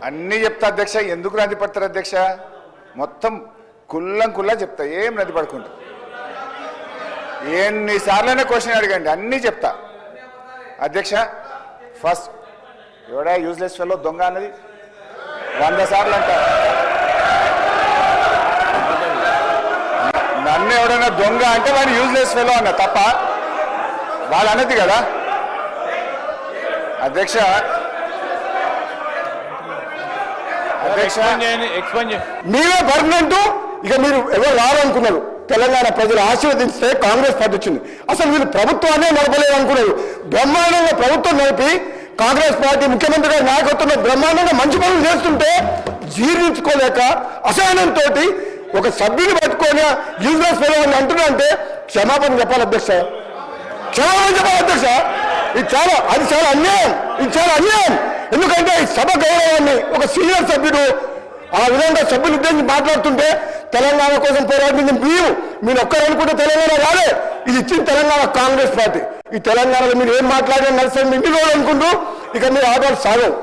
అన్నీ చెప్తా అధ్యక్ష. ఎందుకు నది పడతారు అధ్యక్ష? మొత్తం కుల్లా చెప్తా, ఏం నది పడుకుంటా. ఎన్నిసార్లైనా క్వశ్చన్ అడగండి, అన్నీ చెప్తా అధ్యక్ష. ఫస్ట్ ఎవడా యూజ్లెస్ ఫెలో దొంగ అన్నది 100 సార్లు అంట. నన్ను ఎవడైనా దొంగ అంటే వాడు యూజ్లెస్ ఫెలో అన్న తప్ప వాళ్ళు అన్నది కదా అధ్యక్ష. మీరే పర్మనెంట్. ఇక మీరు ఎవరు రావాలనుకున్నారు? తెలంగాణ ప్రజలు ఆశీర్వదిస్తే కాంగ్రెస్ పార్టీ వచ్చింది. అసలు వీళ్ళు ప్రభుత్వాన్ని నడపలేదు అనుకున్నారు. బ్రహ్మాండంగా ప్రభుత్వం నడిపి కాంగ్రెస్ పార్టీ ముఖ్యమంత్రి గారి నాయకత్వంలో బ్రహ్మాండంగా మంచి పనులు చేస్తుంటే జీర్ణించుకోలేక అసహనంతో ఒక సభ్యుని పట్టుకొని యూజ్లెస్ ఫెలో అని అంటున్నారంటే క్షమాపణ చెప్పాలి అధ్యక్ష, క్షమాపణ చెప్పాలి అధ్యక్ష. అది చాలా అన్యాయం. ఇది చాలా అన్యాయం. ఎందుకంటే ఈ సభ గౌరవాన్ని ఒక సీనియర్ సభ్యుడు ఆ విధంగా సభ్యులు ఉద్దేశించి మాట్లాడుతుంటే తెలంగాణ కోసం పోరాడింది మీరు ఒక్కరు అనుకుంటే తెలంగాణ రాలే. ఇది ఇచ్చింది తెలంగాణ కాంగ్రెస్ పార్టీ. ఈ తెలంగాణలో మీరు ఏం మాట్లాడినా నడుస్తుంది ఇన్ని రోజులు అనుకుంటూ ఇక మీరు ఆటలు సాగవు.